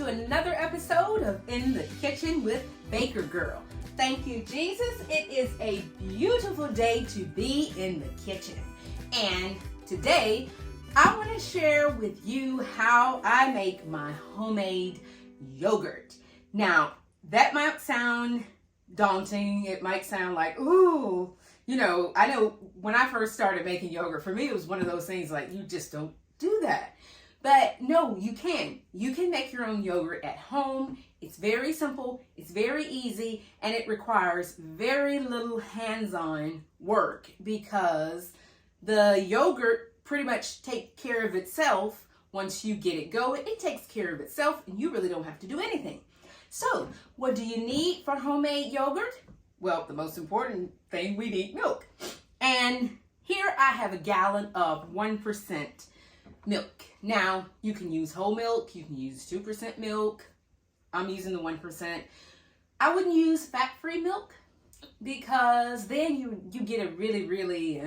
to another episode of In the Kitchen with Baker Girl. Thank you, Jesus. It is a beautiful day to be in the kitchen. And today, I want to share with you how I make my homemade yogurt. Now, that might sound daunting. It might sound like, ooh, I know when I first started making yogurt, for me, it was one of those things like, you just don't do that. But no, you can. You can make your own yogurt at home. It's very simple, it's very easy, and it requires very little hands-on work because the yogurt pretty much takes care of itself once you get it going. It takes care of itself and you really don't have to do anything. So, what do you need for homemade yogurt? Well, the most important thing, we need milk. And here I have a gallon of 1% milk. Now, you can use whole milk, you can use 2% milk. I'm using the 1%. I wouldn't use fat-free milk because then you get a really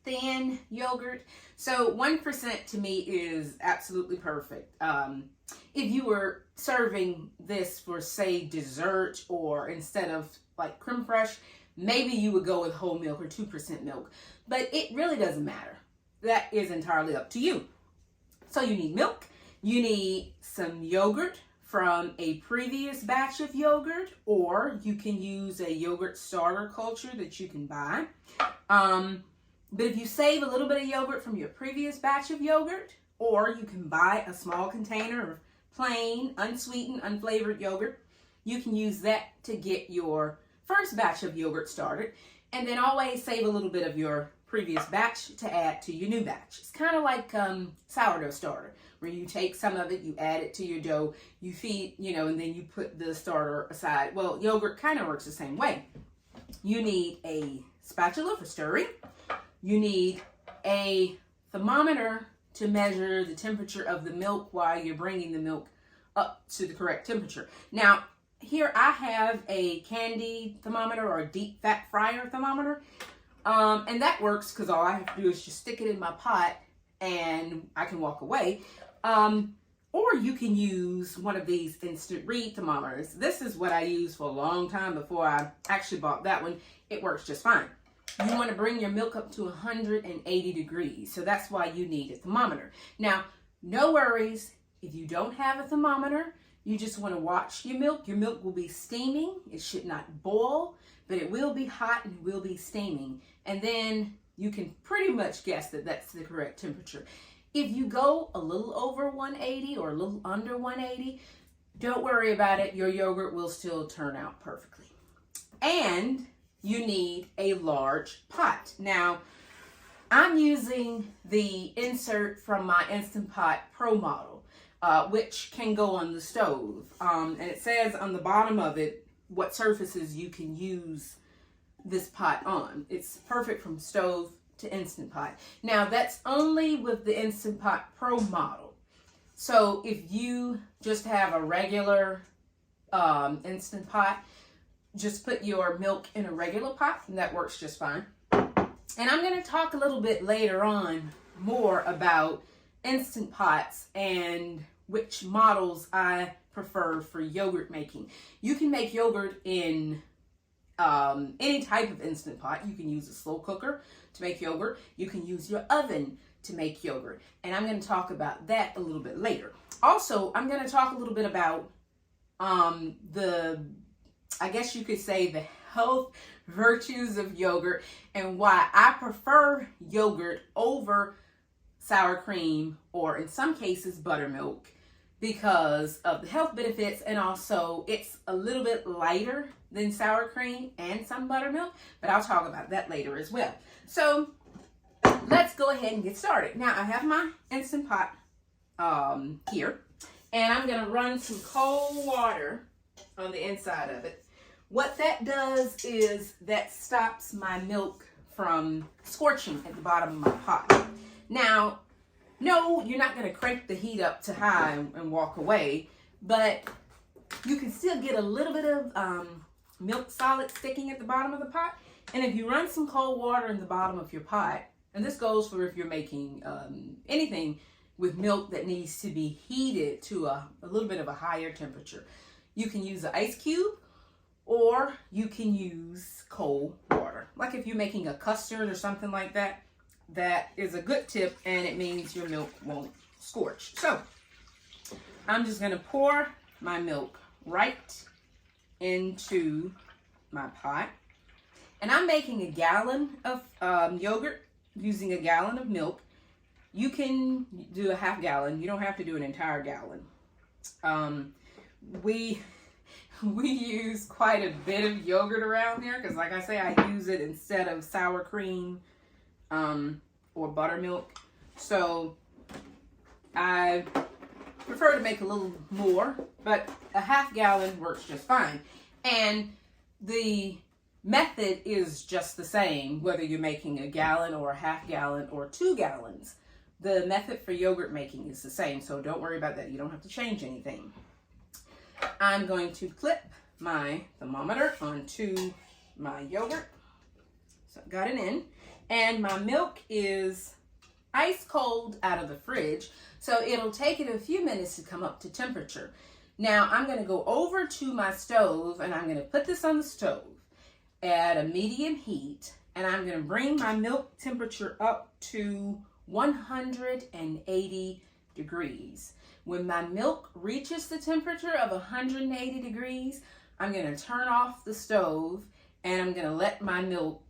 thin yogurt. So 1% to me is absolutely perfect. If you were serving this for, say, dessert, or instead of like creme fraiche, maybe you would go with whole milk or 2% milk. But it really doesn't matter. That is entirely up to you. So you need milk, you need some yogurt from a previous batch of yogurt, or you can use a yogurt starter culture that you can buy. But if you save a little bit of yogurt from your previous batch of yogurt, or you can buy a small container of plain, unsweetened, unflavored yogurt, you can use that to get your first batch of yogurt started, and then always save a little bit of your previous batch to add to your new batch. It's kind of like sourdough starter, where you take some of it, you add it to your dough, you feed, and then you put the starter aside. Well, yogurt kind of works the same way. You need a spatula for stirring. You need a thermometer to measure the temperature of the milk while you're bringing the milk up to the correct temperature. Now, here I have a candy thermometer or a deep fat fryer thermometer. And that works because all I have to do is just stick it in my pot and I can walk away. Or you can use one of these instant read thermometers. This is what I used for a long time before I actually bought that one. It works just fine. You want to bring your milk up to 180 degrees. So that's why you need a thermometer. Now, no worries if you don't have a thermometer. You just want to watch your milk. Your milk will be steaming. It should not boil, but it will be hot and it will be steaming. And then you can pretty much guess that that's the correct temperature. If you go a little over 180 or a little under 180, don't worry about it. Your yogurt will still turn out perfectly. And you need a large pot. Now, I'm using the insert from my Instant Pot Pro model, which can go on the stove. And it says on the bottom of it what surfaces you can use this pot on. It's perfect from stove to Instant Pot. Now, that's only with the Instant Pot Pro model. So if you just have a regular Instant Pot, just put your milk in a regular pot and that works just fine. And I'm going to talk a little bit later on more about Instant Pots and which models I prefer for yogurt making. You can make yogurt in any type of Instant Pot. You can use a slow cooker to make yogurt. You can use your oven to make yogurt. And I'm going to talk about that a little bit later. Also, I'm going to talk a little bit about I guess you could say, the health virtues of yogurt and why I prefer yogurt over sour cream, or in some cases buttermilk, because of the health benefits, and also it's a little bit lighter than sour cream and some buttermilk, but I'll talk about that later as well. So let's go ahead and get started. Now, I have my Instant Pot here, and I'm going to run some cold water on the inside of it. What that does is that stops my milk from scorching at the bottom of my pot. Now, no, you're not going to crank the heat up to high and walk away, but you can still get a little bit of milk solid sticking at the bottom of the pot. And if you run some cold water in the bottom of your pot, and this goes for if you're making anything with milk that needs to be heated to a little bit of a higher temperature. You can use an ice cube, or you can use cold water. Like if you're making a custard or something like that, that is a good tip, and it means your milk won't scorch. So I'm just gonna pour my milk right into my pot. And I'm making a gallon of yogurt using a gallon of milk. You can do a half gallon. You don't have to do an entire gallon. We use quite a bit of yogurt around here because, like I say, I use it instead of sour cream or buttermilk. So I prefer to make a little more, but a half gallon works just fine. And the method is just the same, whether you're making a gallon or a half gallon or 2 gallons. The method for yogurt making is the same, so don't worry about that. You don't have to change anything. I'm going to clip my thermometer onto my yogurt. So I got it in. And my milk is ice cold out of the fridge, so it'll take it a few minutes to come up to temperature. Now I'm going to go over to my stove, and I'm going to put this on the stove at a medium heat, and I'm going to bring my milk temperature up to 180 degrees. When my milk reaches the temperature of 180 degrees, I'm going to turn off the stove, and I'm going to let my milk,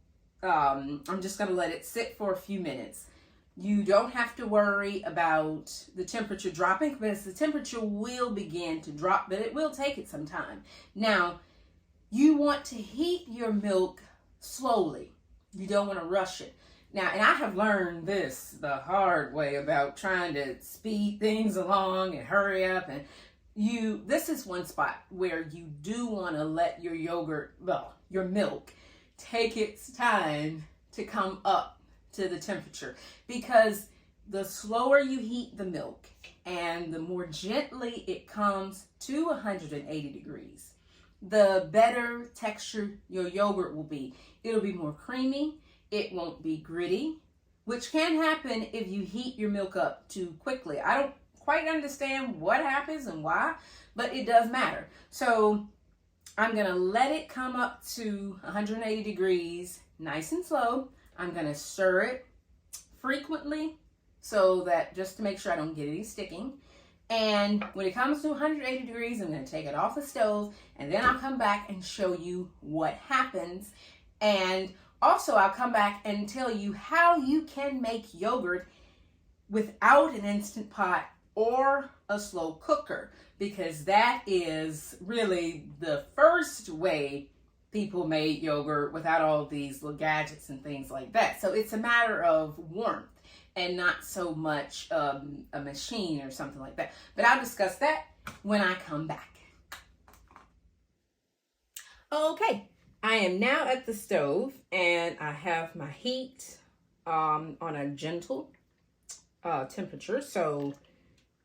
I'm just going to let it sit for a few minutes. You don't have to worry about the temperature dropping, because the temperature will begin to drop, but it will take it some time. Now, you want to heat your milk slowly. You don't want to rush it. Now, and I have learned this the hard way about trying to speed things along and hurry up. And this is one spot where you do want to let your your milk take its time to come up to the temperature, because the slower you heat the milk and the more gently it comes to 180 degrees, the better texture your yogurt will be. It'll be more creamy. It won't be gritty, which can happen if you heat your milk up too quickly. I don't quite understand what happens and why, but it does matter. So I'm gonna let it come up to 180 degrees, nice and slow. I'm gonna stir it frequently, so that just to make sure I don't get any sticking. And when it comes to 180 degrees, I'm going to take it off the stove, and then I'll come back and show you what happens. And also I'll come back and tell you how you can make yogurt without an Instant Pot or a slow cooker, because that is really the first way people made yogurt without all these little gadgets and things like that. So it's a matter of warmth and not so much a machine or something like that. But I'll discuss that when I come back. Okay, I am now at the stove, and I have my heat on a gentle temperature, so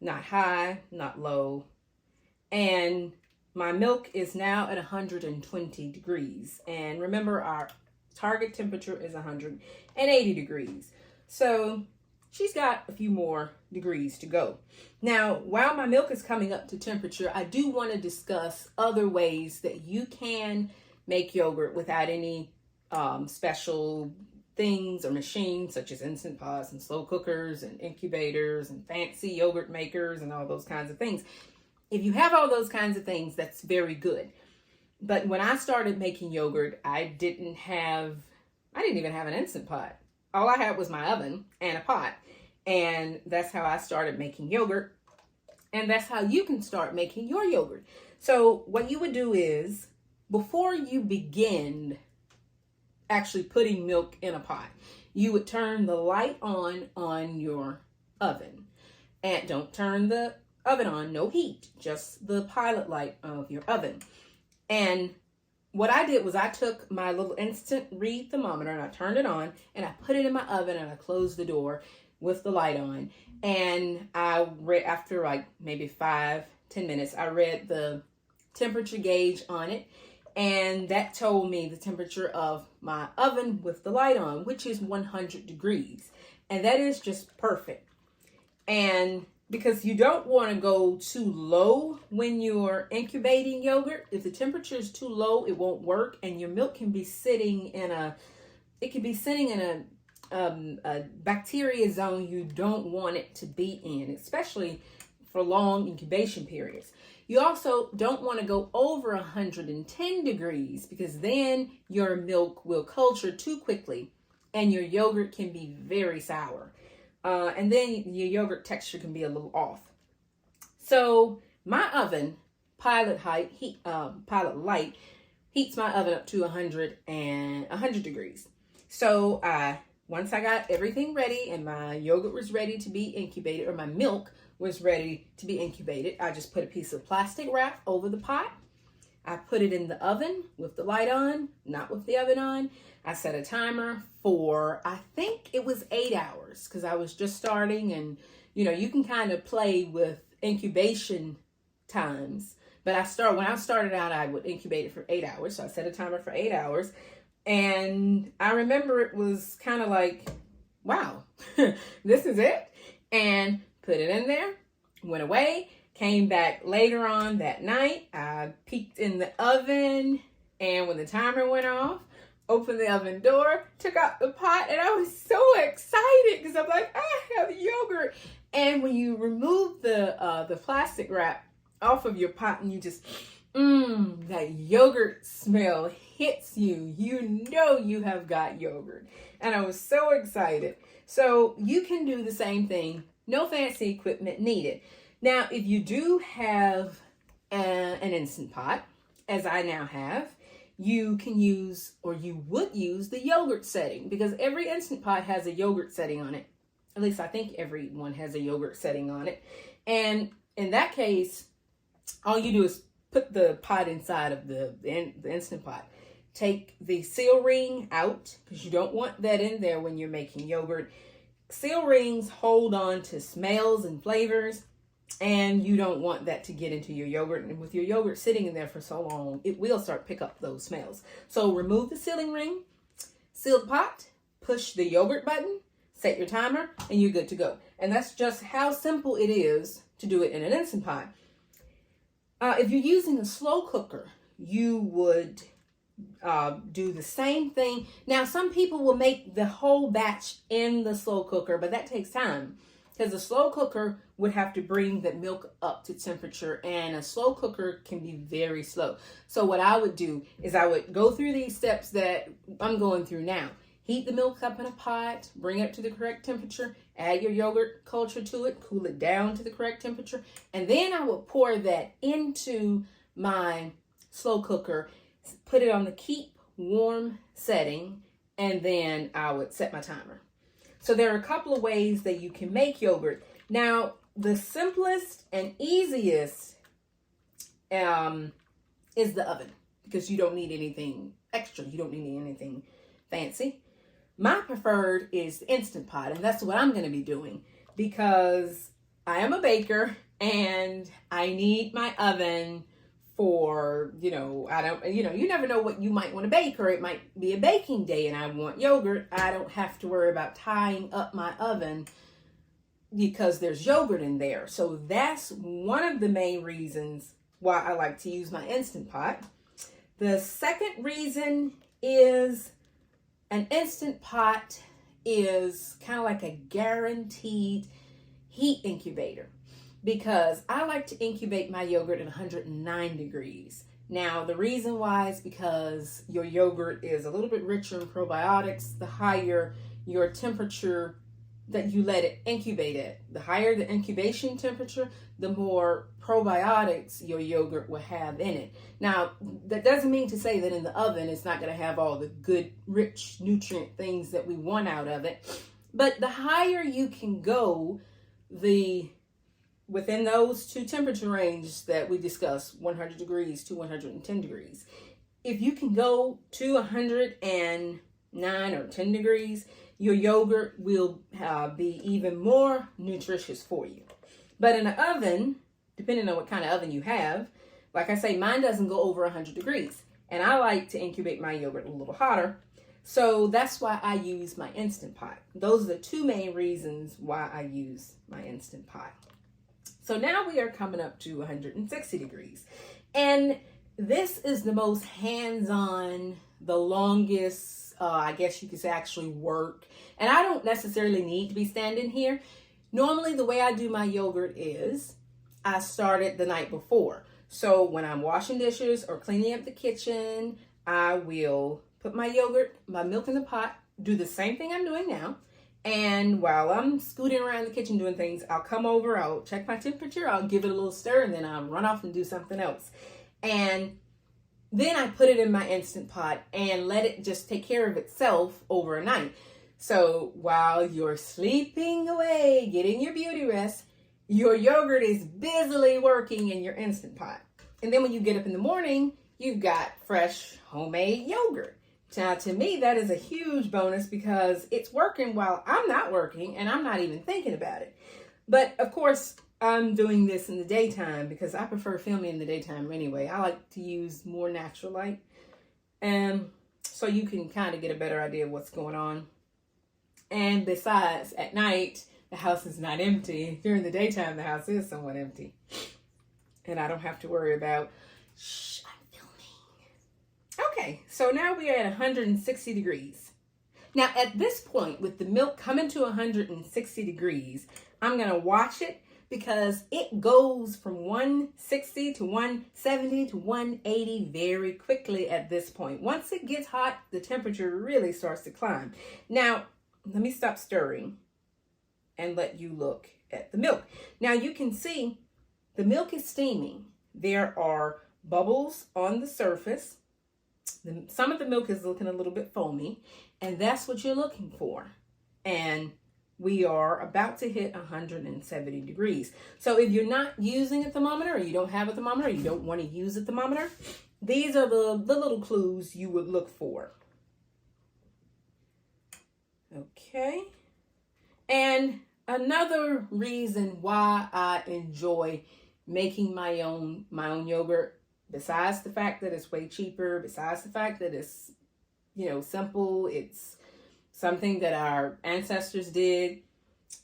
not high, not low. And my milk is now at 120 degrees. And remember, our target temperature is 180 degrees. So she's got a few more degrees to go. Now, while my milk is coming up to temperature, I do want to discuss other ways that you can make yogurt without any special things or machines, such as Instant Pots and slow cookers and incubators and fancy yogurt makers and all those kinds of things. If you have all those kinds of things, that's very good. But when I started making yogurt, I didn't even have an Instant Pot. All I had was my oven and a pot. And that's how I started making yogurt. And that's how you can start making your yogurt. So what you would do is, before you begin actually putting milk in a pot, you would turn the light on your oven. And don't turn the oven on, no heat, just the pilot light of your oven. And what I did was I took my little instant read thermometer and I turned it on and I put it in my oven and I closed the door with the light on. And I read, after like maybe 5-10 minutes, I read the temperature gauge on it, and that told me the temperature of my oven with the light on, which is 100 degrees. And that is just perfect. And because you don't want to go too low when you're incubating yogurt. If the temperature is too low, it won't work, and your milk can be sitting in a bacteria zone you don't want it to be in, especially for long incubation periods. You also don't want to go over 110 degrees because then your milk will culture too quickly and your yogurt can be very sour. And then your yogurt texture can be a little off. So my oven, pilot light, heats my oven up to 100 degrees. So once I got everything ready and my yogurt was ready to be incubated, or my milk was ready to be incubated, I just put a piece of plastic wrap over the pot. I put it in the oven with the light on, not with the oven on. I set a timer for, I think it was 8 hours, because I was just starting, and you can kind of play with incubation times. But when I started out, I would incubate it for 8 hours. So I set a timer for 8 hours. And I remember it was kind of like, wow, this is it. And put it in there, went away, came back later on that night. I peeked in the oven, and when the timer went off, opened the oven door, took out the pot, and I was so excited because I'm like, I have yogurt. And when you remove the plastic wrap off of your pot and you just, that yogurt smell hits you, you have got yogurt. And I was so excited. So you can do the same thing. No fancy equipment needed. Now, if you do have an Instant Pot, as I now have, you can use, or you would use, the yogurt setting, because every Instant Pot has a yogurt setting on it. At least I think everyone has a yogurt setting on it. And in that case, all you do is put the pot inside of the Instant Pot. Take the seal ring out, because you don't want that in there when you're making yogurt. Seal rings hold on to smells and flavors, and you don't want that to get into your yogurt. And with your yogurt sitting in there for so long, it will start pick up those smells. So remove the sealing ring, seal the pot, push the yogurt button, set your timer, and you're good to go. And that's just how simple it is to do it in an Instant Pot. If you're using a slow cooker, you would do the same thing. Now, some people will make the whole batch in the slow cooker, but that takes time, because the slow cooker would have to bring the milk up to temperature, and a slow cooker can be very slow. So what I would do is I would go through these steps that I'm going through now. Heat the milk up in a pot, bring it up to the correct temperature, add your yogurt culture to it, cool it down to the correct temperature, and then I would pour that into my slow cooker, put it on the keep warm setting, and then I would set my timer. So there are a couple of ways that you can make yogurt. Now, the simplest and easiest is the oven, because you don't need anything extra. You don't need anything fancy. My preferred is the Instant Pot, and that's what I'm going to be doing, because I am a baker and I need my oven for, you never know what you might want to bake, or it might be a baking day and I want yogurt. I don't have to worry about tying up my oven because there's yogurt in there. So that's one of the main reasons why I like to use my Instant Pot. The second reason is an Instant Pot is kind of like a guaranteed heat incubator, because I like to incubate my yogurt at 109 degrees. Now, the reason why is because your yogurt is a little bit richer in probiotics. The higher your temperature that you let it incubate at, the higher the incubation temperature, the more probiotics your yogurt will have in it. Now, that doesn't mean to say that in the oven it's not going to have all the good, rich, nutrient things that we want out of it. But the higher you can go, within those two temperature ranges that we discussed, 100 degrees to 110 degrees, if you can go to 109 or 10 degrees, your yogurt will be even more nutritious for you. But in an oven, depending on what kind of oven you have, like I say, mine doesn't go over 100 degrees. And I like to incubate my yogurt a little hotter. So that's why I use my Instant Pot. Those are the two main reasons why I use my Instant Pot. So now we are coming up to 160 degrees. And this is the most hands-on, the longest, I guess you could say, actually work. And I don't necessarily need to be standing here. Normally, the way I do my yogurt is I start it the night before. So when I'm washing dishes or cleaning up the kitchen, I will put my yogurt, my milk in the pot, do the same thing I'm doing now. And while I'm scooting around the kitchen doing things, I'll come over, I'll check my temperature, I'll give it a little stir, and then I'll run off and do something else. And then I put it in my Instant Pot and let it just take care of itself overnight. So while you're sleeping away, getting your beauty rest, your yogurt is busily working in your Instant Pot. And then when you get up in the morning, you've got fresh homemade yogurt. Now, to me, that is a huge bonus because it's working while I'm not working and I'm not even thinking about it. But of course, I'm doing this in the daytime because I prefer filming in the daytime anyway. I like to use more natural light. And so you can kind of get a better idea of what's going on. And besides, at night, the house is not empty. During the daytime, the house is somewhat empty. And I don't have to worry about, shh, I'm filming. Okay, so now we are at 160 degrees. Now, at this point, with the milk coming to 160 degrees, I'm going to watch it because it goes from 160 to 170 to 180 very quickly at this point. Once it gets hot, the temperature really starts to climb. Now, let me stop stirring and let you look at the milk. Now you can see the milk is steaming. There are bubbles on the surface. Some of the milk is looking a little bit foamy, and that's what you're looking for. And we are about to hit 170 degrees. So if you're not using a thermometer, or you don't have a thermometer, or you don't want to use a thermometer, these are the little clues you would look for. Okay. And another reason why I enjoy making my own yogurt, besides the fact that it's way cheaper, besides the fact that it's, simple, it's something that our ancestors did,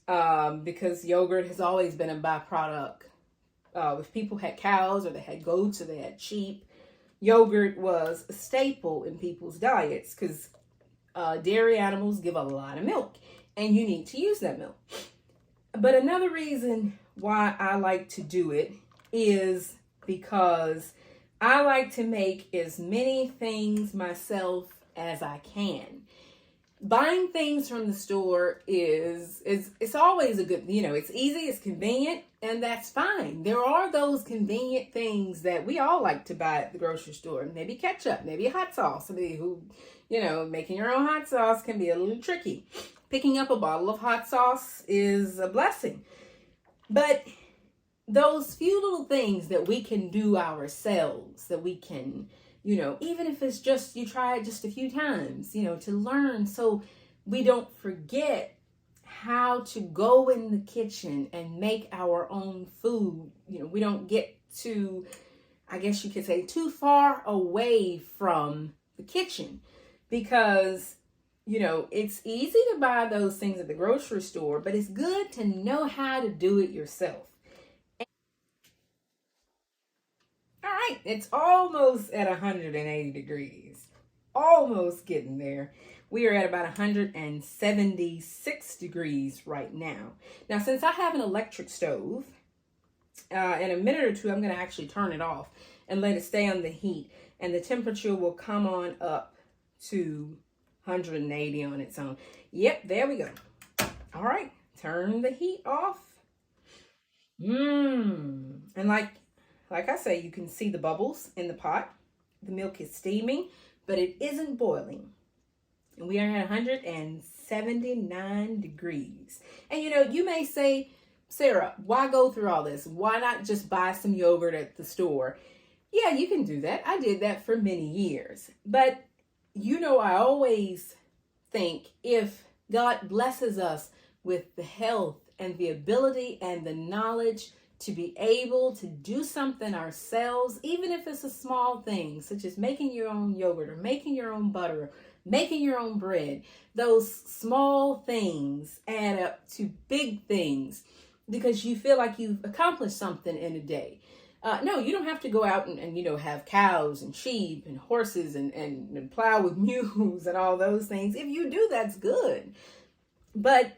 because yogurt has always been a byproduct. If people had cows or they had goats or they had sheep, yogurt was a staple in people's diets because dairy animals give a lot of milk and you need to use that milk. But another reason why I like to do it is because I like to make as many things myself as I can. Buying things from the store is it's always a good, it's easy, it's convenient, and that's fine. There are those convenient things that we all like to buy at the grocery store. Maybe ketchup, maybe hot sauce. Somebody who, making your own hot sauce can be a little tricky. Picking up a bottle of hot sauce is a blessing. But those few little things that we can do ourselves, that we can, even if it's just, you try it just a few times, to learn so we don't forget how to go in the kitchen and make our own food. We don't get to, I guess you could say, too far away from the kitchen because, it's easy to buy those things at the grocery store, but it's good to know how to do it yourself. All right, it's almost at 180 degrees. Almost getting there. We are at about 176 degrees right now. Now, since I have an electric stove, in a minute or two, I'm going to actually turn it off and let it stay on the heat. And the temperature will come on up to 180 on its own. Yep, there we go. All right, turn the heat off. And like I say, you can see the bubbles in the pot. The milk is steaming, but it isn't boiling. And we are at 179 degrees. And you may say, Sarah, why go through all this? Why not just buy some yogurt at the store? Yeah, you can do that. I did that for many years. But I always think if God blesses us with the health and the ability and the knowledge to be able to do something ourselves, even if it's a small thing, such as making your own yogurt or making your own butter, making your own bread. Those small things add up to big things because you feel like you've accomplished something in a day. No, you don't have to go out and have cows and sheep and horses and plow with mules and all those things. If you do, that's good. But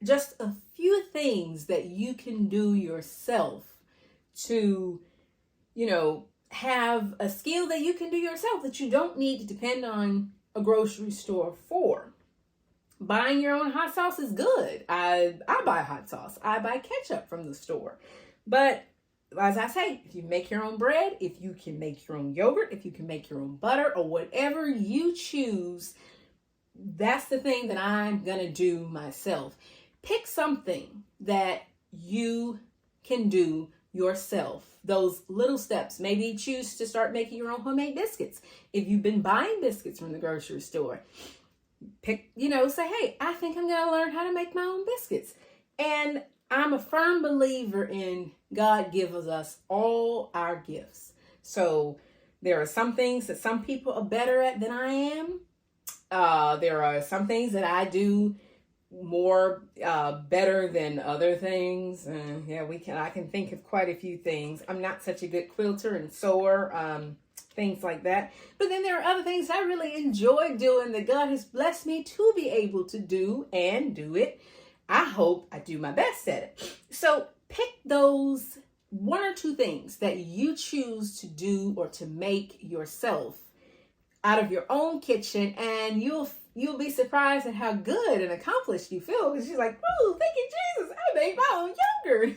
just a few things that you can do yourself to, have a skill that you can do yourself that you don't need to depend on a grocery store for. Buying your own hot sauce is good. I buy hot sauce. I buy ketchup from the store. But as I say, if you make your own bread, if you can make your own yogurt, if you can make your own butter or whatever you choose, that's the thing that I'm going to do myself. Pick something that you can do yourself. Those little steps. Maybe choose to start making your own homemade biscuits. If you've been buying biscuits from the grocery store, say, hey, I think I'm going to learn how to make my own biscuits. And I'm a firm believer in God gives us all our gifts. So there are some things that some people are better at than I am. There are some things that I do more better than other things. I can think of quite a few things. I'm not such a good quilter and sewer, things like that. But then there are other things I really enjoy doing that God has blessed me to be able to do and do it. I hope I do my best at it. So pick those one or two things that you choose to do or to make yourself out of your own kitchen, and you'll be surprised at how good and accomplished you feel, because she's like, oh, thank you, Jesus, I made my own yogurt.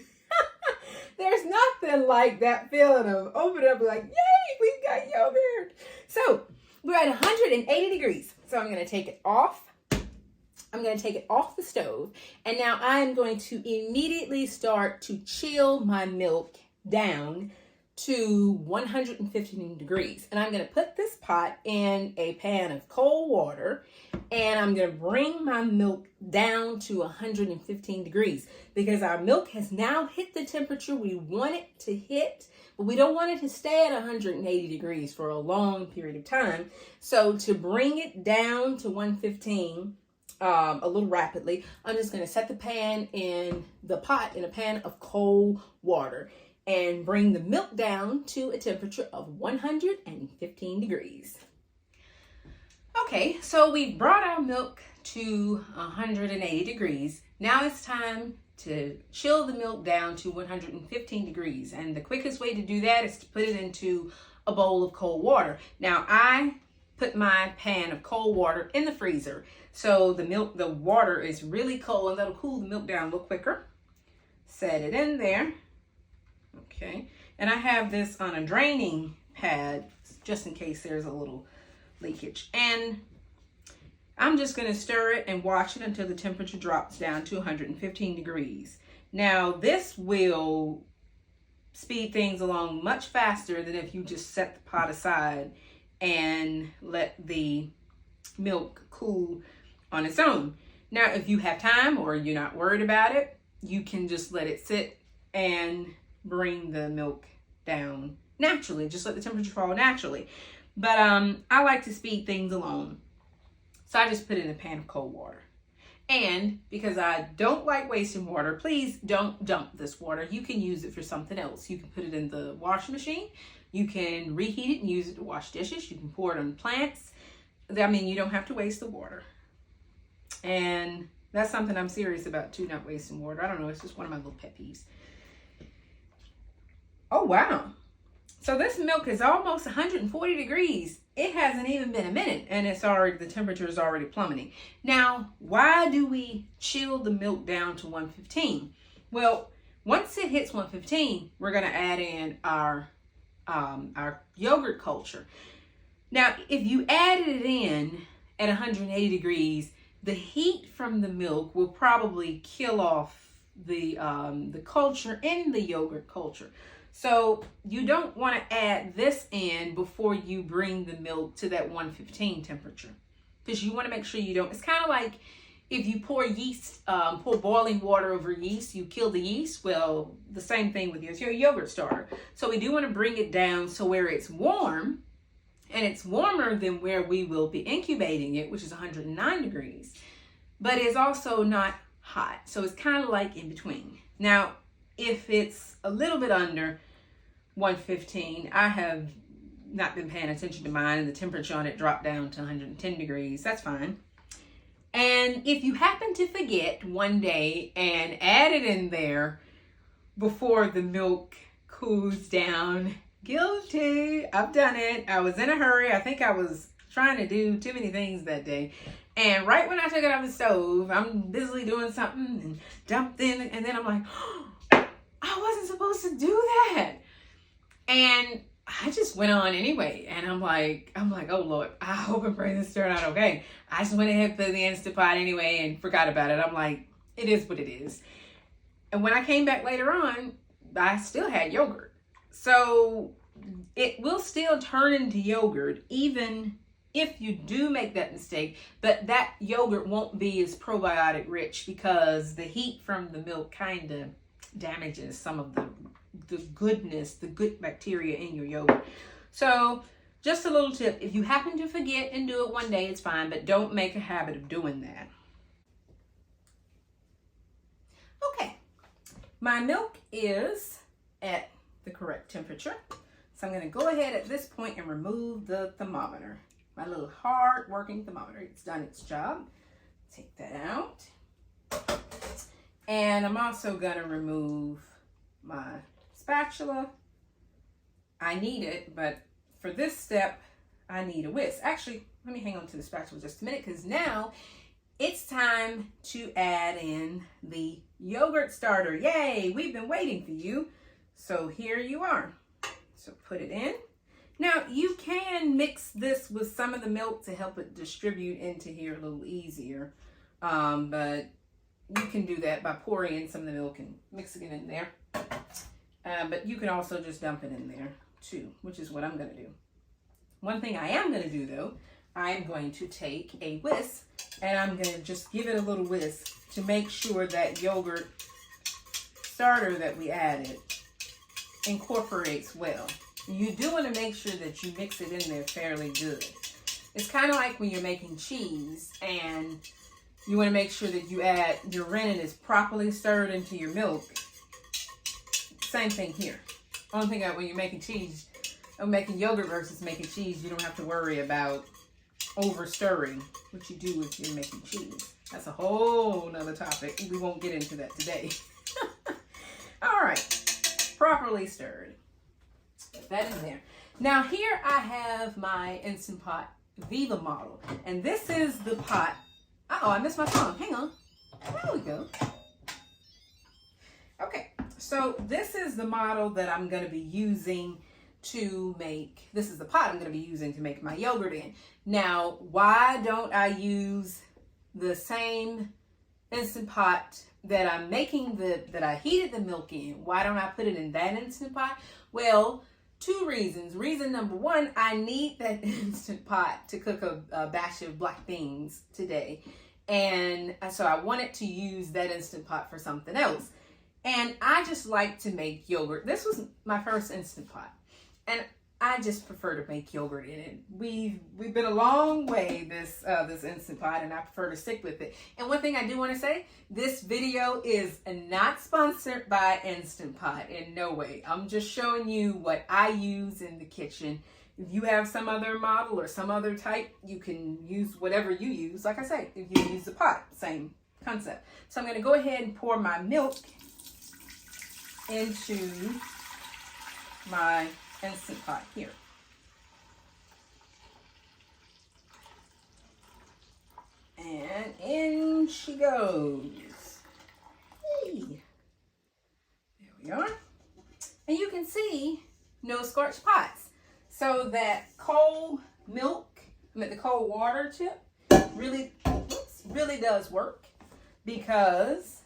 There's nothing like that feeling of open up like, yay, we've got yogurt. So we're at 180 degrees. So I'm going to take it off. I'm going to take it off the stove. And now I'm going to immediately start to chill my milk down to 115 degrees. And I'm going to put this pot in a pan of cold water, and I'm going to bring my milk down to 115 degrees because our milk has now hit the temperature we want it to hit, but we don't want it to stay at 180 degrees for a long period of time. So to bring it down to 115 a little rapidly, I'm just going to set the pan in the pot in a pan of cold water and bring the milk down to a temperature of 115 degrees. Okay, so we brought our milk to 180 degrees. Now it's time to chill the milk down to 115 degrees. And the quickest way to do that is to put it into a bowl of cold water. Now I put my pan of cold water in the freezer. So the water is really cold, and that'll cool the milk down a little quicker. Set it in there. Okay, and I have this on a draining pad just in case there's a little leakage. And I'm just going to stir it and watch it until the temperature drops down to 115 degrees. Now, this will speed things along much faster than if you just set the pot aside and let the milk cool on its own. Now, if you have time or you're not worried about it, you can just let it sit and bring the milk down naturally. Just let the temperature fall naturally. But I like to speed things along. So I just put it in a pan of cold water. And because I don't like wasting water, please don't dump this water. You can use it for something else. You can put it in the washing machine. You can reheat it and use it to wash dishes. You can pour it on plants. I mean, you don't have to waste the water. And that's something I'm serious about too, not wasting water. I don't know, it's just one of my little pet peeves. Oh, wow. So this milk is almost 140 degrees. It hasn't even been a minute, and the temperature is already plummeting. Now, why do we chill the milk down to 115? Well, once it hits 115, we're going to add in our yogurt culture. Now, if you added it in at 180 degrees, the heat from the milk will probably kill off the culture in the yogurt culture. So you don't want to add this in before you bring the milk to that 115 temperature, because you want to make sure you don't. It's kind of like if you pour boiling water over yeast, you kill the yeast. Well, the same thing with your yogurt starter. So we do want to bring it down so where it's warm And it's warmer than where we will be incubating it, which is 109 degrees. But it's also not hot. So it's kind of like in between. Now, if it's a little bit under 115, I have not been paying attention to mine, and the temperature on it dropped down to 110 degrees. That's fine. And if you happen to forget one day and add it in there before the milk cools down, guilty. I've done it. I was in a hurry. I think I was trying to do too many things that day. And right when I took it off the stove, I'm busily doing something and dumped in, and then I'm like, oh, I wasn't supposed to do that. And I just went on anyway. And I'm like, oh Lord, I hope and pray this turned out okay. I just went ahead and put it in the Instant Pot anyway and forgot about it. I'm like, it is what it is. And when I came back later on, I still had yogurt. So it will still turn into yogurt even if you do make that mistake, but that yogurt won't be as probiotic rich because the heat from the milk kind of damages some of the goodness, the good bacteria in your yogurt. So just a little tip, if you happen to forget and do it one day, it's fine, but don't make a habit of doing that. Okay, my milk is at the correct temperature. So I'm going to go ahead at this point and remove the thermometer. My little hard working thermometer. It's done its job. Take that out. And I'm also going to remove my spatula. I need it, but for this step, I need a whisk. Actually, let me hang on to the spatula just a minute, because now it's time to add in the yogurt starter. Yay, we've been waiting for you. So here you are. So put it in. Now you can mix this with some of the milk to help it distribute into here a little easier. But you can do that by pouring in some of the milk and mixing it in there. But you can also just dump it in there too, which is what I'm going to do. One thing I am going to do though, I'm going to take a whisk and I'm going to just give it a little whisk to make sure that yogurt starter that we added incorporates well. You do want to make sure that you mix it in there fairly good. It's kind of like when you're making cheese and you want to make sure that your rennet is properly stirred into your milk. Same thing here. Only thing when you're making cheese, or making yogurt versus making cheese, you don't have to worry about over stirring, which you do if you're making cheese. That's a whole nother topic. We won't get into that today. All right, properly stirred. Put that in there. Now here I have my Instant Pot Viva model, and this is the pot. Uh-oh, I missed my phone. Hang on. There we go. Okay, so this is the model that I'm going to be using to make, this is the pot I'm going to be using to make my yogurt in. Now, why don't I use the same Instant Pot that I'm making that I heated the milk in? Why don't I put it in that Instant Pot? Well, two reasons. Reason number one, I need that Instant Pot to cook a batch of black beans today. And so I wanted to use that Instant Pot for something else. And I just like to make yogurt. This was my first Instant Pot. And I just prefer to make yogurt in it. We've been a long way this Instant Pot, and I prefer to stick with it. And one thing I do want to say, this video is not sponsored by Instant Pot in no way. I'm just showing you what I use in the kitchen. If you have some other model or some other type, you can use whatever you use. Like I say, if you use the pot, same concept. So I'm going to go ahead and pour my milk into my Instant Pot here. And in she goes. Hey. There we are. And you can see no scorched pots. So that cold milk, the cold water tip really does work because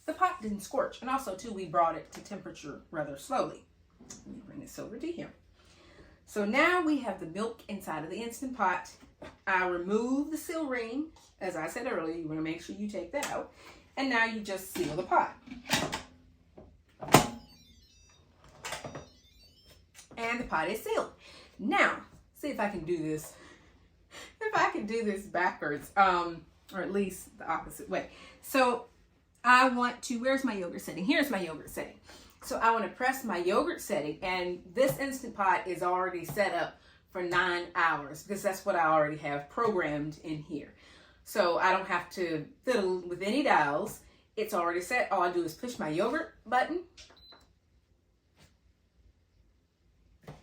the pot didn't scorch. And also too, we brought it to temperature rather slowly. Let me bring this over to here. So now we have the milk inside of the Instant Pot. I remove the seal ring. As I said earlier, you want to make sure you take that out. And now you just seal the pot. And the pot is sealed. Now, see if I can do this. If I can do this backwards, or at least the opposite way. So I want to, where's my yogurt setting? Here's my yogurt setting. So I want to press my yogurt setting, and this Instant Pot is already set up for 9 hours because that's what I already have programmed in here. So I don't have to fiddle with any dials. It's already set. All I do is push my yogurt button.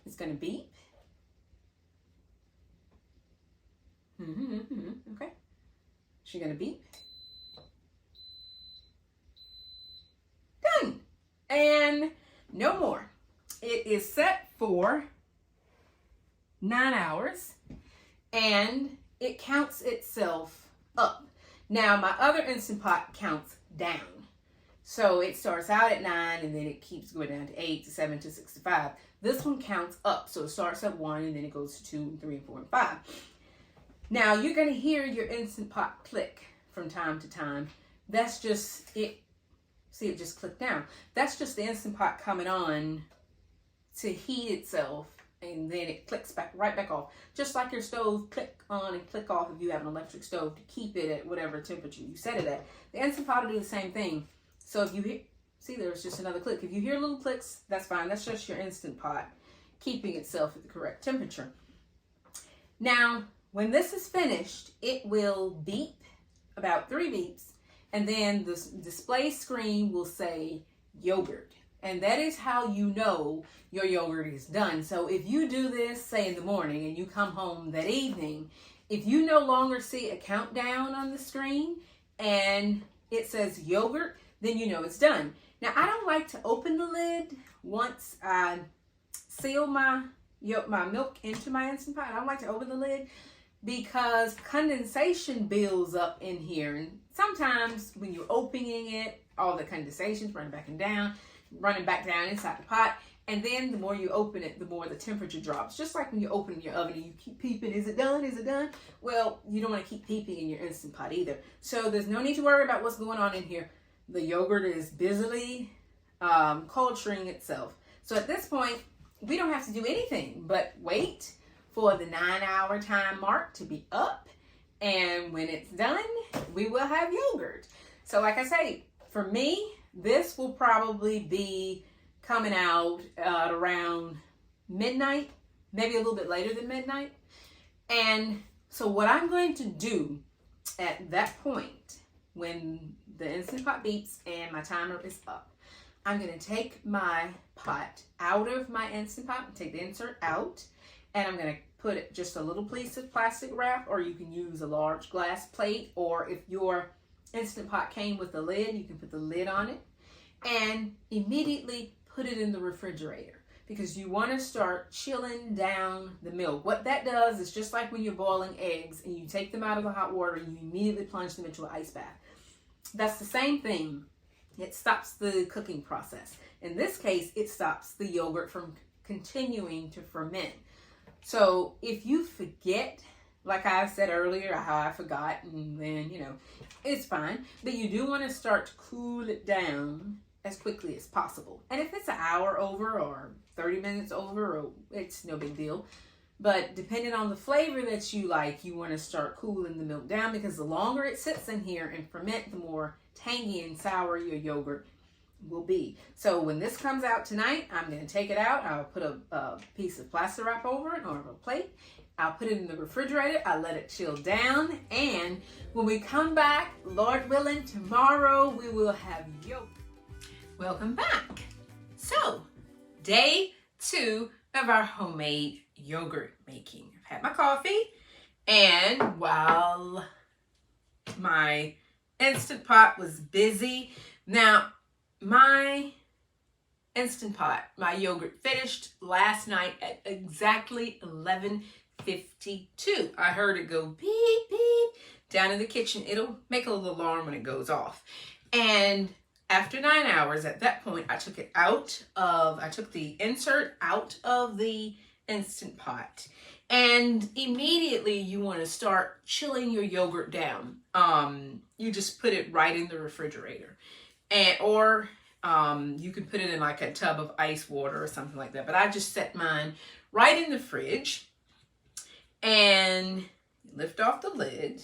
It's going to beep. Okay. She's going to beep. Done. And no more. It is set for 9 hours and it counts itself up. Now my other Instant Pot counts down. So it starts out at 9 and then it keeps going down to 8 to 7 to 6 to 5. This one counts up. So it starts at 1 and then it goes to 2 and 3 and 4 and 5. Now you're going to hear your Instant Pot click from time to time. That's just it. See, it just clicked down. That's just the Instant Pot coming on to heat itself, and then it clicks right back off. Just like your stove, click on and click off if you have an electric stove to keep it at whatever temperature you set it at. The Instant Pot will do the same thing. So if you hear, see, there's just another click. If you hear little clicks, that's fine. That's just your Instant Pot keeping itself at the correct temperature. Now, when this is finished, it will beep about 3 beeps. And then the display screen will say yogurt. And that is how you know your yogurt is done. So if you do this, say in the morning, and you come home that evening, if you no longer see a countdown on the screen and it says yogurt, then you know it's done. Now, I don't like to open the lid once I seal my milk into my Instant Pot. I don't like to open the lid because condensation builds up in here. And sometimes when you're opening it, all the condensation's running back down inside the pot. And then the more you open it, the more the temperature drops. Just like when you open your oven and you keep peeping, is it done? Is it done? Well, you don't want to keep peeping in your Instant Pot either. So there's no need to worry about what's going on in here. The yogurt is busily culturing itself. So at this point, we don't have to do anything but wait for the 9-hour time mark to be up. And when it's done, we will have yogurt. So like I say, for me, this will probably be coming out at around midnight, maybe a little bit later than midnight. And so what I'm going to do at that point, when the Instant Pot beeps and my timer is up, I'm going to take my pot out of my Instant Pot and take the insert out. And I'm going to put just a little piece of plastic wrap, or you can use a large glass plate, or if your Instant Pot came with a lid, you can put the lid on it and immediately put it in the refrigerator because you want to start chilling down the milk. What that does is just like when you're boiling eggs and you take them out of the hot water and you immediately plunge them into an ice bath. That's the same thing. It stops the cooking process. In this case, it stops the yogurt from continuing to ferment. So if you forget, like I said earlier, how I forgot, and then, it's fine. But you do want to start to cool it down as quickly as possible. And if it's an hour over or 30 minutes over, it's no big deal. But depending on the flavor that you like, you want to start cooling the milk down because the longer it sits in here and ferment, the more tangy and sour your yogurt will be. So when this comes out tonight, I'm going to take it out. I'll put a piece of plastic wrap over it or a plate. I'll put it in the refrigerator. I'll let it chill down. And when we come back, Lord willing, tomorrow we will have yogurt. Welcome back. So, day 2 of our homemade yogurt making. I've had my coffee, and while my Instant Pot was busy, now my Instant Pot, my yogurt finished last night at exactly 11:52. I heard it go beep, beep down in the kitchen. It'll make a little alarm when it goes off. And after 9 hours, at that point, I took the insert out of the Instant Pot. And immediately you want to start chilling your yogurt down. You just put it right in the refrigerator. Or you can put it in like a tub of ice water or something like that. But I just set mine right in the fridge. And lift off the lid.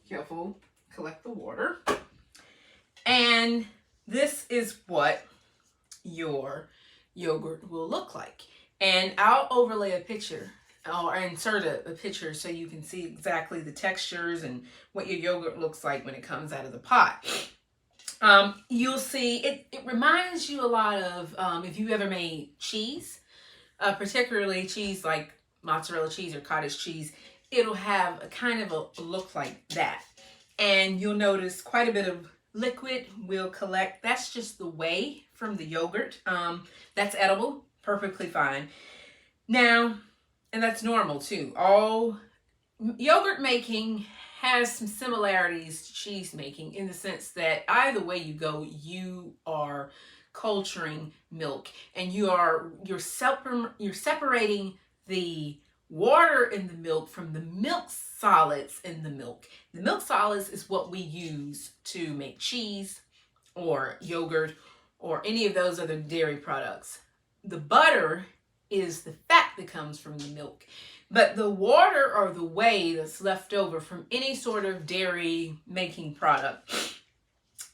Careful, collect the water. And this is what your yogurt will look like. And I'll overlay a picture or insert a picture so you can see exactly the textures and what your yogurt looks like when it comes out of the pot. You'll see it reminds you a lot of if you ever made cheese, particularly cheese like mozzarella cheese or cottage cheese. It'll have a kind of a look like that. And you'll notice quite a bit of liquid will collect. That's just the whey from the yogurt. That's edible, perfectly fine. Now, and that's normal too. All yogurt making has some similarities to cheese making in the sense that either way you go, you are culturing milk, and you're separating the water in the milk from the milk solids in the milk. The milk solids is what we use to make cheese or yogurt or any of those other dairy products. The butter is the fat that comes from the milk. But the water or the whey that's left over from any sort of dairy making product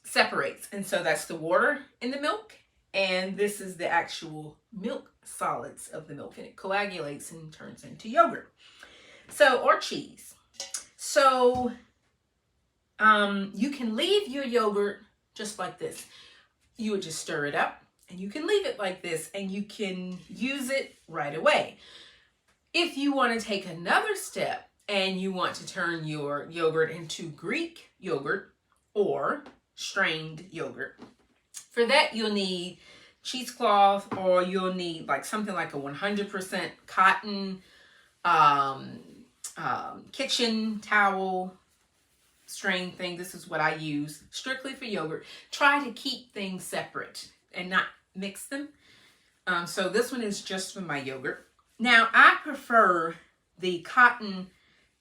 separates. And so that's the water in the milk. And this is the actual milk solids of the milk. And it coagulates and turns into yogurt. So, or cheese. So, you can leave your yogurt just like this. You would just stir it up. And you can leave it like this. And you can use it right away. If you want to take another step and you want to turn your yogurt into Greek yogurt or strained yogurt, for that you'll need cheesecloth, or you'll need like something like a 100% cotton kitchen towel strain thing. This is what I use strictly for yogurt. Try to keep things separate and not mix them. So this one is just for my yogurt. Now, I prefer the cotton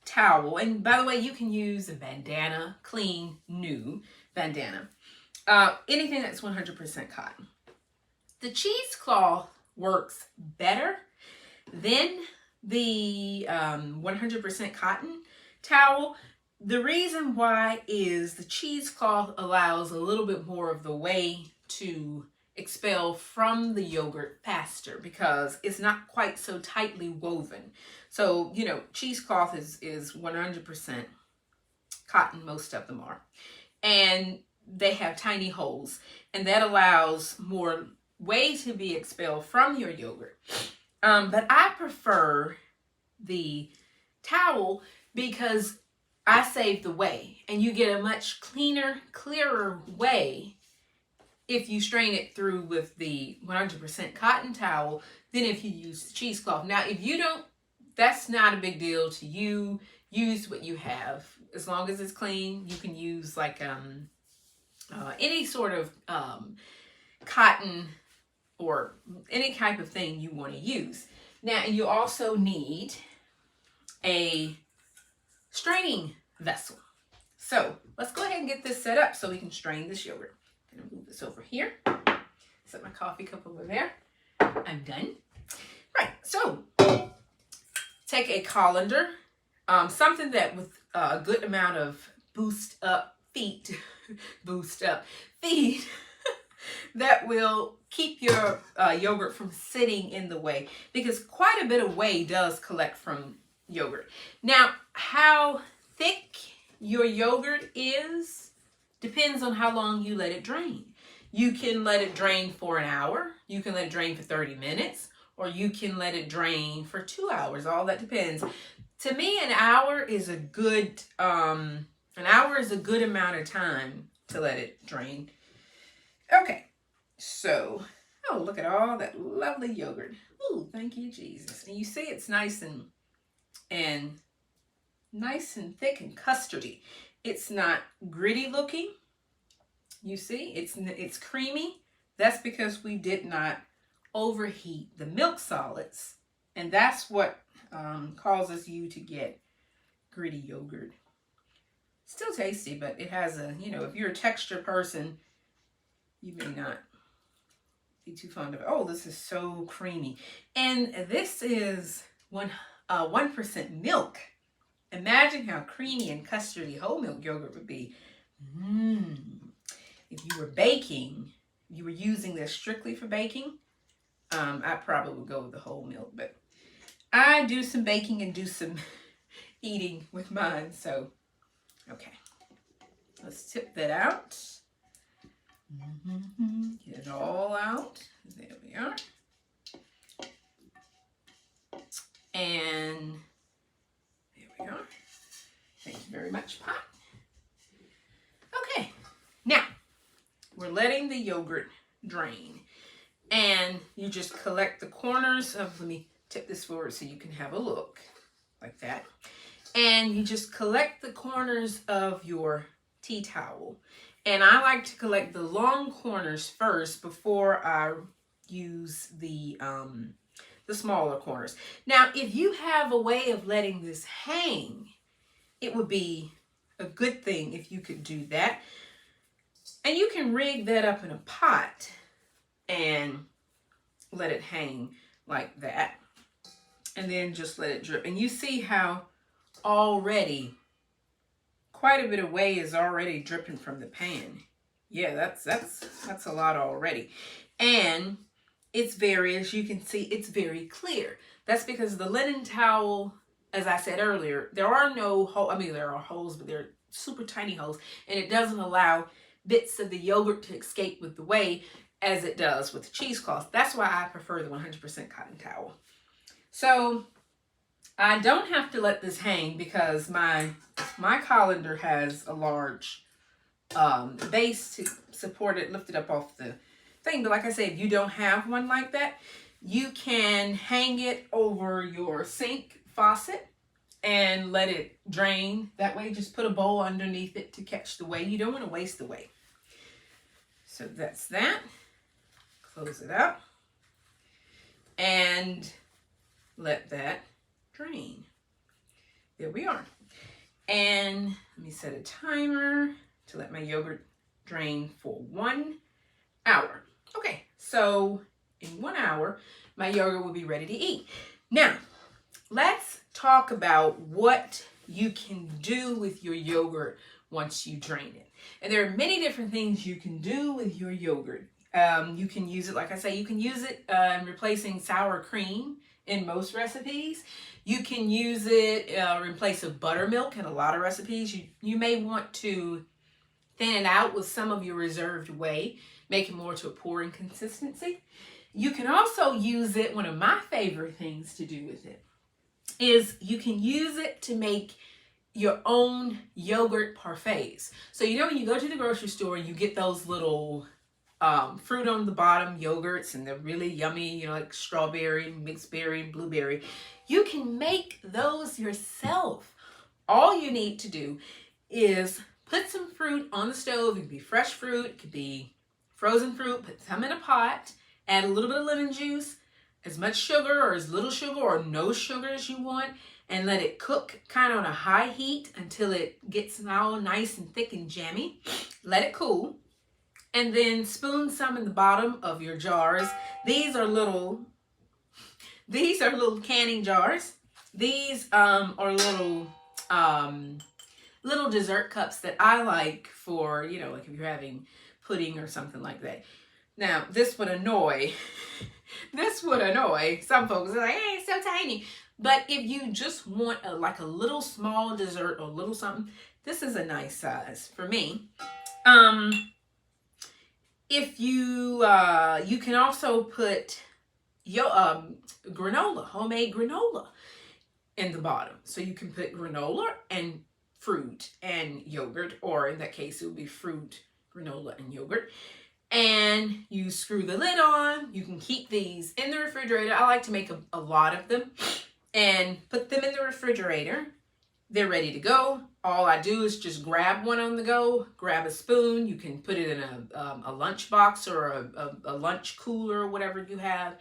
towel. And by the way, you can use a bandana, clean, new bandana. Anything that's 100% cotton. The cheesecloth works better than the 100% cotton towel. The reason why is the cheesecloth allows a little bit more of the whey to expel from the yogurt faster because it's not quite so tightly woven. So, you know, cheesecloth is 100% cotton, most of them are. And they have tiny holes, and that allows more whey to be expelled from your yogurt. But I prefer the towel because I save the whey, and you get a much cleaner, clearer whey if you strain it through with the 100% cotton towel than if you use the cheesecloth. Now, if you don't, that's not a big deal to you. Use what you have. As long as it's clean, you can use like any sort of cotton or any type of thing you want to use. Now, you also need a straining vessel. So let's go ahead and get this set up so we can strain this yogurt. I'm going to move this over here. Set my coffee cup over there. I'm done. Right, so take a colander, something that with a good amount of boost up feet that will keep your yogurt from sitting in the whey, because quite a bit of whey does collect from yogurt. Now, how thick your yogurt is depends on how long you let it drain. You can let it drain for an hour, you can let it drain for 30 minutes, or you can let it drain for 2 hours. All that depends. To me, an hour is a good amount of time to let it drain. Okay, so, oh, look at all that lovely yogurt. Ooh, thank you, Jesus. And you see it's nice and thick and custardy. It's not gritty looking. You see, it's creamy. That's because we did not overheat the milk solids. And that's what causes you to get gritty yogurt. Still tasty, but it has a, you know, if you're a texture person, you may not be too fond of it. Oh, this is so creamy. And this is 1% milk. Imagine how creamy and custardy whole milk yogurt would be. If you were baking, you were using this strictly for baking, I probably would go with the whole milk, but I do some baking and do some eating with mine, so okay. Let's tip that out. Get it all out. There we are. And there we are. Thank you very much, Pot. Okay, now we're letting the yogurt drain. And you just collect the corners of, let me tip this forward so you can have a look, like that. And you just collect the corners of your tea towel. And I like to collect the long corners first before I use the smaller corners. Now, if you have a way of letting this hang, it would be a good thing if you could do that. And you can rig that up in a pot and let it hang like that. And then just let it drip. And you see how already quite a bit of whey is already dripping from the pan. Yeah, that's a lot already. And it's very, as you can see, it's very clear. That's because the linen towel, as I said earlier, there are no holes. I mean, there are holes, but they're super tiny holes. And it doesn't allow bits of the yogurt to escape with the whey as it does with the cheesecloth. That's why I prefer the 100% cotton towel. So I don't have to let this hang because my colander has a large base to support it, lift it up off the thing. But like I said, if you don't have one like that, you can hang it over your sink faucet and let it drain. That way, just put a bowl underneath it to catch the whey. You don't want to waste the whey. So that's that. Close it up and let that drain. There we are. And let me set a timer to let my yogurt drain for 1 hour. Okay, so in 1 hour, my yogurt will be ready to eat. Now, let's talk about what you can do with your yogurt once you drain it. And there are many different things you can do with your yogurt. You can use it, like I say, you can use it in replacing sour cream in most recipes. You can use it in place of buttermilk in a lot of recipes. You may want to thin it out with some of your reserved whey, make it more to a pouring consistency. You can also use it, one of my favorite things to do with it is you can use it to make your own yogurt parfaits. So you know when you go to the grocery store, you get those little fruit on the bottom yogurts, and they're really yummy, you know, like strawberry, mixed berry, and blueberry. You can make those yourself. All you need to do is put some fruit on the stove. It could be fresh fruit, it could be frozen fruit. Put some in a pot, add a little bit of lemon juice, as much sugar or as little sugar or no sugar as you want, and let it cook kind of on a high heat until it gets all nice and thick and jammy. Let it cool. And then spoon some in the bottom of your jars. These are little canning jars. These are little dessert cups that I like for, you know, like if you're having pudding or something like that. Now, this would annoy some folks. They're like, hey, it's so tiny. But if you just want like a little small dessert or a little something, this is a nice size for me. If you you can also put granola, homemade granola in the bottom. So you can put granola and fruit and yogurt, or in that case, it would be fruit, granola, and yogurt. And you screw the lid on. You can keep these in the refrigerator. I like to make a lot of them and put them in the refrigerator. They're ready to go. All I do is just grab one on the go, grab a spoon. You can put it in a lunch box or a lunch cooler or whatever you have.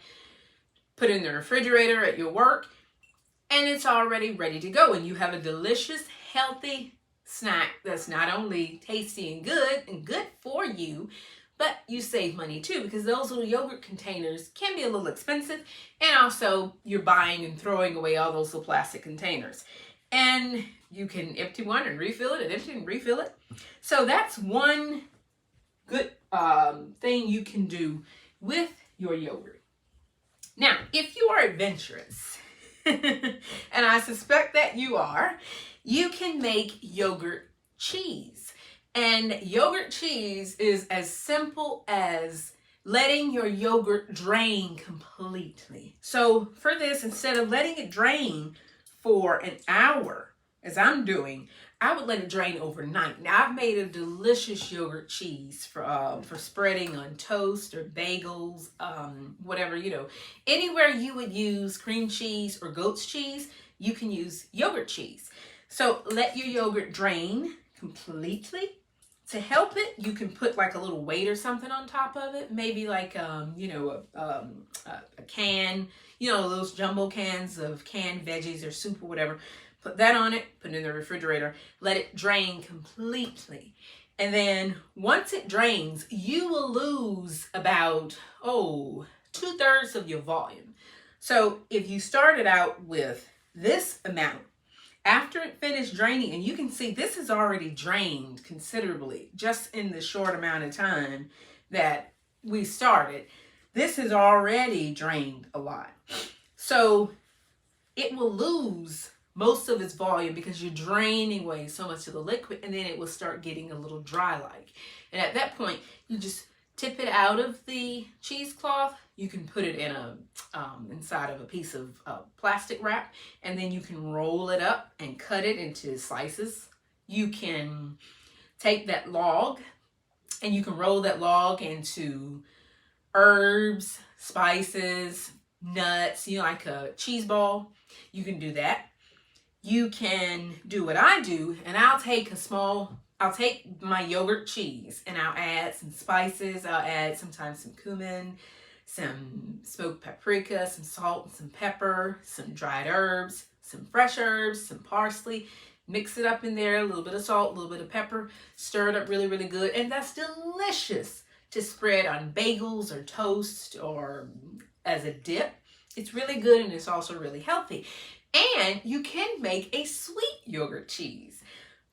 Put it in the refrigerator at your work, and it's already ready to go. And you have a delicious, healthy snack that's not only tasty and good for you, but you save money too, because those little yogurt containers can be a little expensive, and also you're buying and throwing away all those little plastic containers. And you can empty one and refill it, and empty and refill it. So that's one good thing you can do with your yogurt. Now, if you are adventurous, and I suspect that you are, you can make yogurt cheese. And yogurt cheese is as simple as letting your yogurt drain completely. So for this, instead of letting it drain for an hour, as I'm doing, I would let it drain overnight. Now, I've made a delicious yogurt cheese for spreading on toast or bagels, whatever, Anywhere you would use cream cheese or goat's cheese, you can use yogurt cheese. So let your yogurt drain completely. To help it, you can put like a little weight or something on top of it. Maybe like, a can, those jumbo cans of canned veggies or soup or whatever. Put that on it, put it in the refrigerator, let it drain completely. And then once it drains, you will lose about, 2/3 of your volume. So if you started out with this amount, after it finished draining, and you can see this is already drained considerably just in the short amount of time that we started, this has already drained a lot. So it will lose most of its volume because you're draining away so much of the liquid, and then it will start getting a little dry-like. And at that point, you just tip it out of the cheesecloth. You can put it in inside of a piece of plastic wrap, and then you can roll it up and cut it into slices. You can take that log and you can roll that log into herbs, spices, nuts, like a cheese ball. You can do that. You can do what I do, and I'll take my yogurt cheese and I'll add some spices. I'll add sometimes some cumin, some smoked paprika, some salt and some pepper, some dried herbs, some fresh herbs, some parsley. Mix it up in there, a little bit of salt, a little bit of pepper, stir it up really, really good. And that's delicious to spread on bagels or toast or as a dip. It's really good, and it's also really healthy. And you can make a sweet yogurt cheese.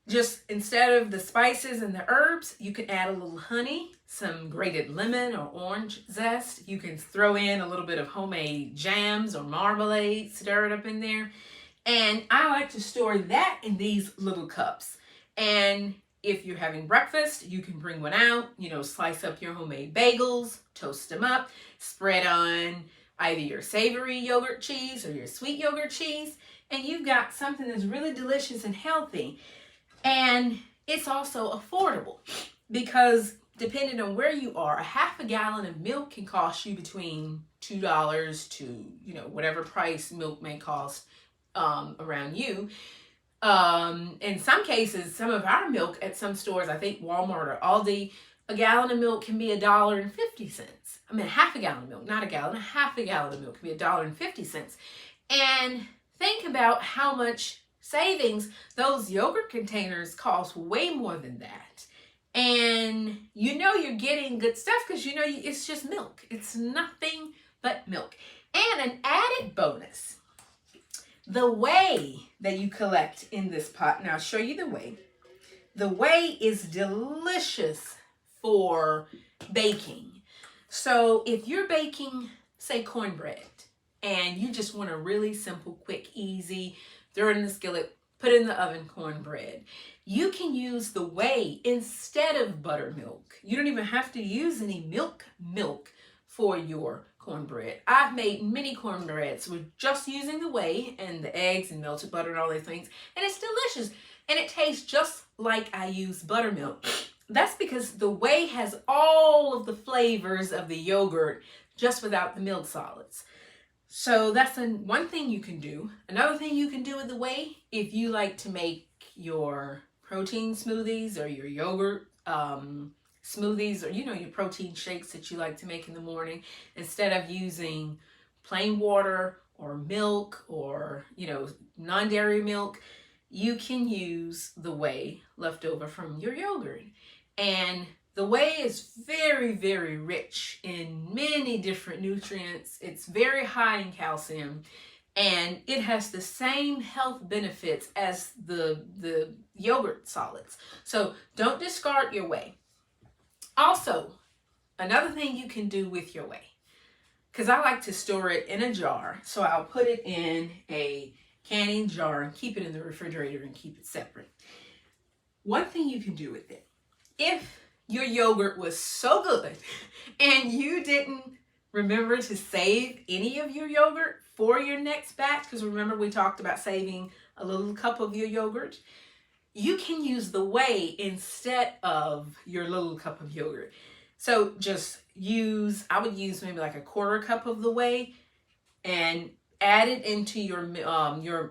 Just instead of the spices and the herbs, you can add a little honey, some grated lemon or orange zest. You can throw in a little bit of homemade jams or marmalade, stir it up in there. And I like to store that in these little cups. And if you're having breakfast, you can bring one out, slice up your homemade bagels, toast them up, spread on either your savory yogurt cheese or your sweet yogurt cheese, and you've got something that's really delicious and healthy. And it's also affordable because depending on where you are, a half a gallon of milk can cost you between $2 to, whatever price milk may cost around you. In some cases, some of our milk at some stores, I think Walmart or Aldi, a gallon of milk can be $1.50. I mean, half a gallon of milk, not a gallon, half a gallon of milk can be $1.50. And think about how much savings those yogurt containers cost, way more than that. And you're getting good stuff because it's just milk. It's nothing but milk. And an added bonus, the whey that you collect in this pot, and I'll show you the whey. The whey is delicious for baking. So if you're baking, say, cornbread, and you just want a really simple, quick, easy, throw it in the skillet, put it in the oven cornbread, you can use the whey instead of buttermilk. You don't even have to use any milk for your cornbread. I've made many cornbreads with just using the whey and the eggs and melted butter and all those things, and it's delicious. And it tastes just like I use buttermilk. That's because the whey has all of the flavors of the yogurt just without the milk solids. So that's one thing you can do. Another thing you can do with the whey, if you like to make your protein smoothies or your yogurt smoothies, or your protein shakes that you like to make in the morning, instead of using plain water or milk or non-dairy milk, you can use the whey left over from your yogurt. And The whey is very, very rich in many different nutrients. It's very high in calcium, and it has the same health benefits as the yogurt solids. So don't discard your whey. Also, another thing you can do with your whey, because I like to store it in a jar, so I'll put it in a canning jar and keep it in the refrigerator and keep it separate. One thing you can do with it, if your yogurt was so good and you didn't remember to save any of your yogurt for your next batch, because remember we talked about saving a little cup of your yogurt, you can use the whey instead of your little cup of yogurt. So just I would use maybe like a 1/4 cup of the whey and add it into your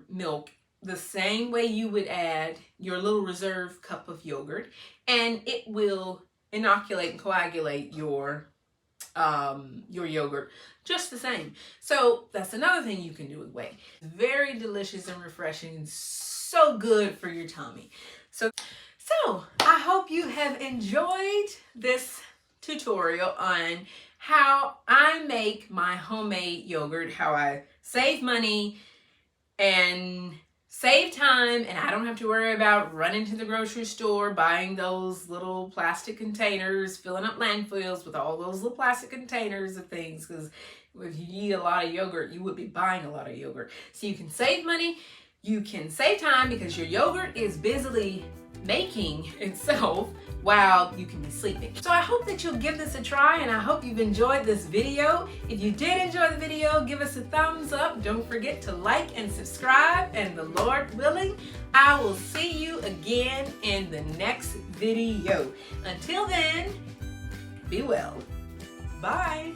milk the same way you would add your little reserve cup of yogurt, and it will inoculate and coagulate your yogurt just the same. So that's another thing you can do with whey. Very delicious and refreshing, and so good for your tummy. So I hope you have enjoyed this tutorial on how I make my homemade yogurt, how I save money and save time, and I don't have to worry about running to the grocery store, buying those little plastic containers, filling up landfills with all those little plastic containers of things, because if you eat a lot of yogurt, you would be buying a lot of yogurt. So you can save money, you can save time, because your yogurt is busily making itself while you can be sleeping. So I hope that you'll give this a try, and I hope you've enjoyed this video. If you did enjoy the video, give us a thumbs up. Don't forget to like and subscribe, and the Lord willing, I will see you again in the next video. Until then, be well. Bye.